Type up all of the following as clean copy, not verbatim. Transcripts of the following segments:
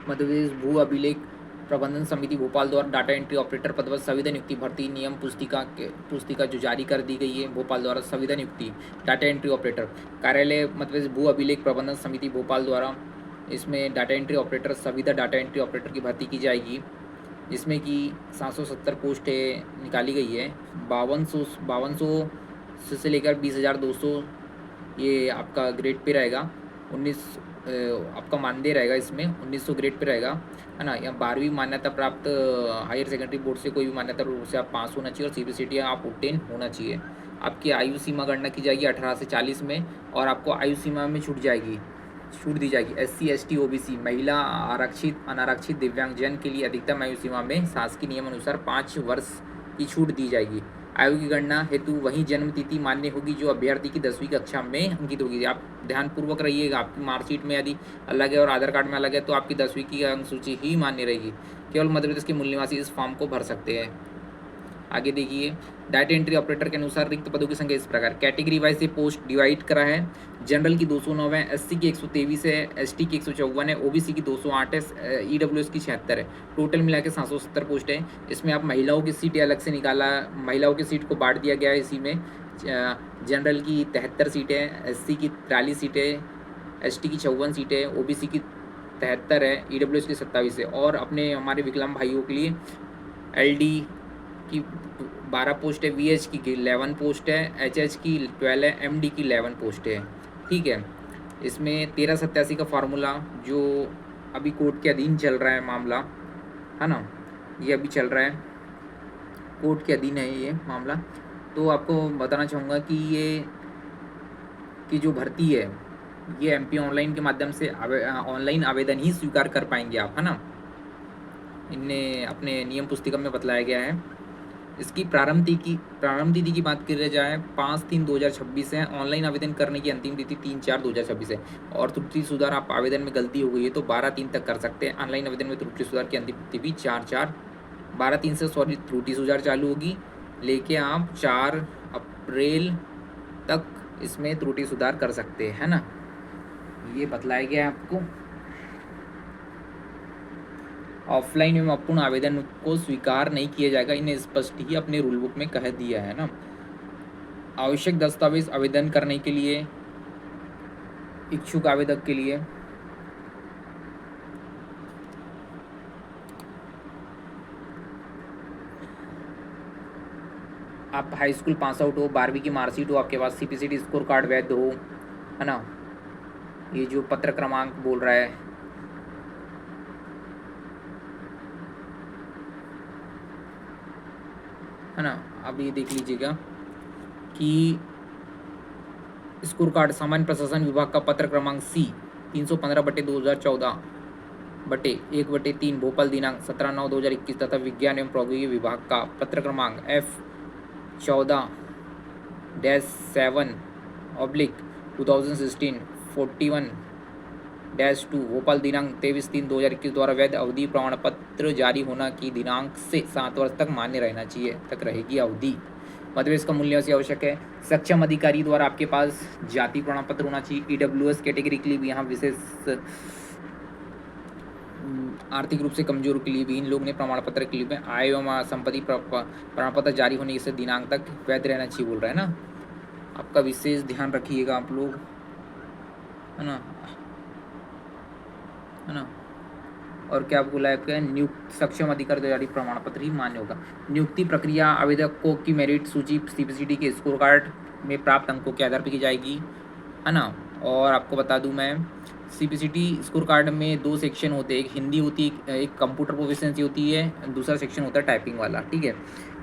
मध्य प्रदेश भू अभिलेख प्रबंधन समिति भोपाल द्वारा डाटा एंट्री ऑपरेटर पद पर संविदा नियुक्ति भर्ती नियम पुस्तिका जो जारी कर दी गई है भोपाल द्वारा। संविदा नियुक्ति डाटा एंट्री ऑपरेटर कार्यालय मध्य प्रदेश भू अभिलेख प्रबंधन समिति भोपाल द्वारा इसमें डाटा एंट्री ऑपरेटर संविदा डाटा एंट्री ऑपरेटर की भर्ती की जाएगी, जिसमें कि 770 पोस्ट निकाली गई है। 5200 से लेकर 20,200 ये आपका ग्रेड पे रहेगा। 19 आपका मानदेय रहेगा, इसमें 1900 ग्रेड पे रहेगा, है ना। या 12वीं मान्यता प्राप्त हायर सेकेंडरी बोर्ड से कोई भी मान्यता बोर्ड से आप पास होना चाहिए और CBCT आप उत्तीर्ण होना चाहिए। आपकी आयु सीमा गणना की जाएगी 18 से 40 में, और आपको आयु सीमा में छूट दी जाएगी। SC ST OBC महिला आरक्षित अनारक्षित दिव्यांगजन के लिए अधिकतम आयु सीमा में शासकीय नियम अनुसार 5 वर्ष की छूट दी जाएगी। आयु की गणना हेतु वही जन्म तिथि मान्य होगी जो अभ्यर्थी की 10वीं कक्षा में अंकित होगी। आप ध्यानपूर्वक रहिएगा, आपकी मार्कशीट में यदि अलग है और आधार कार्ड में अलग है तो आपकी 10वीं की अंक सूची ही मान्य रहेगी। केवल मध्य प्रदेश के मूल निवासी इस फॉर्म को भर सकते हैं। आगे देखिए, डाटा एंट्री ऑपरेटर के अनुसार रिक्त पदों की संख्या इस प्रकार कैटेगरी वाइज से पोस्ट डिवाइड करा है। जनरल की 209 है, SC की 123 है, ST की 154 है, OBC की 208 है, EWS की 76 है। टोटल मिला के 770 पोस्ट है। इसमें आप महिलाओं की सीटें अलग से निकाला, महिलाओं की सीट को बांट दिया गया है इसी में। जनरल की 73 सीटें, SC की 43 सीटें, ST की 54 सीटें, OBC की 73 है, EWS की 27 है। और अपने हमारे विकलांग भाइयों के लिए LD की 12 पोस्ट है, VH की 11 पोस्ट है, HH की 12 है, MD की 11 पोस्ट है। ठीक है, इसमें 1387 का फार्मूला जो अभी कोर्ट के अधीन चल रहा है मामला, है ना, ये अभी चल रहा है, कोर्ट के अधीन है ये मामला। तो आपको बताना चाहूँगा कि ये की जो भर्ती है ये MP ऑनलाइन के माध्यम से ऑनलाइन आवेदन ही स्वीकार कर पाएंगे आप, है ना। इनने अपने नियम पुस्तिका में बतलाया गया है। इसकी प्रारंभ तिथि की बात की जाए 5/3/2026 है। ऑनलाइन आवेदन करने की अंतिम तिथि 3/4/2026 है। और त्रुटि सुधार आप आवेदन में गलती हो गई है तो 12/3 तक कर सकते हैं। ऑनलाइन आवेदन में त्रुटि सुधार की अंतिम तिथि भी 12/3 से त्रुटि सुधार चालू होगी, लेके आप 4 अप्रैल तक इसमें त्रुटि सुधार कर सकते हैं, है ना। ये बतलाया गया है आपको। ऑफलाइन एवं अपूर्ण आवेदन को स्वीकार नहीं किया जाएगा, इन्हें स्पष्ट ही अपने रूल बुक में कह दिया है ना। आवश्यक दस्तावेज आवेदन करने के लिए इच्छुक आवेदक के लिए आप हाई स्कूल पास आउट हो, 12वीं की मार्कशीट हो, आपके पास CPCT स्कोर कार्ड वैध हो, है ना। ये जो पत्र क्रमांक बोल रहा है ना। अब ये देख लीजिएगा कि स्कोर कार्ड सामान्य प्रशासन विभाग का पत्र क्रमांक C 315/2014/1/3 भोपाल दिनांक 17/9/2021 तथा विज्ञान एवं प्रौद्योगिकी विभाग का पत्र क्रमांक F 14-7/2016 41-2 भोपाल दिनांक 23/3/2021 द्वारा वैध अवधि प्रमाण पत्र जारी होना की दिनांक से 7 वर्ष तक मान्य रहना चाहिए, तक रहेगी अवधि। मध्य प्रदेश का मूल्य निवासी आवश्यक है। सक्षम अधिकारी द्वारा आपके पास जाति प्रमाण पत्र होना चाहिए। EWS कैटेगरी के लिए भी यहाँ विशेष आर्थिक रूप से कमजोर के लिए भी इन लोग ने प्रमाण पत्र के लिए आय एवं संपत्ति प्रमाण पत्र जारी होने से दिनांक तक वैध रहना चाहिए बोल रहा है ना। आपका विशेष ध्यान रखिएगा आप लोग, है ना, है ना। और क्या बोला है आपका, नियुक्त सक्षम अधिकारी द्वारा जारी प्रमाण पत्र ही मान्य होगा। नियुक्ति प्रक्रिया आवेदकों की मेरिट सूची CPCT के स्कोर कार्ड में प्राप्त अंकों के आधार पर की जाएगी, है ना। और आपको बता दूं मैं, CPCT स्कोर कार्ड में 2 सेक्शन होते हैं, एक हिंदी होती है, एक कंप्यूटर प्रोफिशिएंसी होती है, दूसरा सेक्शन होता है टाइपिंग वाला। ठीक है,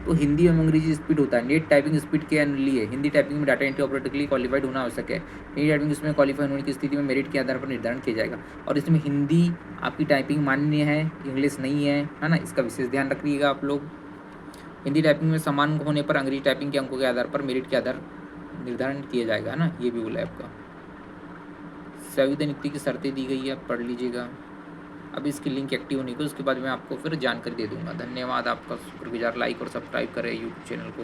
तो हिंदी एवं अंग्रेजी स्पीड होता है। नेट टाइपिंग स्पीड के लिए हिंदी टाइपिंग में डाटा एंट्री ऑपरेटर के लिए क्वालिफाइड होना आवश्यक है। हिंदी टाइपिंग इसमें क्वालिफाइड होने की स्थिति में मेरिट के आधार पर निर्धारण किया जाएगा। और इसमें हिंदी आपकी टाइपिंग मान्य है, इंग्लिश नहीं है ना। इसका विशेष ध्यान रखिएगा आप लोग। हिंदी टाइपिंग में समान होने पर अंग्रेजी टाइपिंग के अंकों के आधार पर मेरिट के आधार निर्धारण किया जाएगा, है ना। ये भी बोला है आपका। संविदा नियुक्ति की शर्तें दी गई है, पढ़ लीजिएगा। अब इसकी लिंक एक्टिव होने को उसके बाद मैं आपको फिर जानकारी दे दूंगा। धन्यवाद, आपका शुक्रगुजार। लाइक और सब्सक्राइब करें यूट्यूब चैनल को।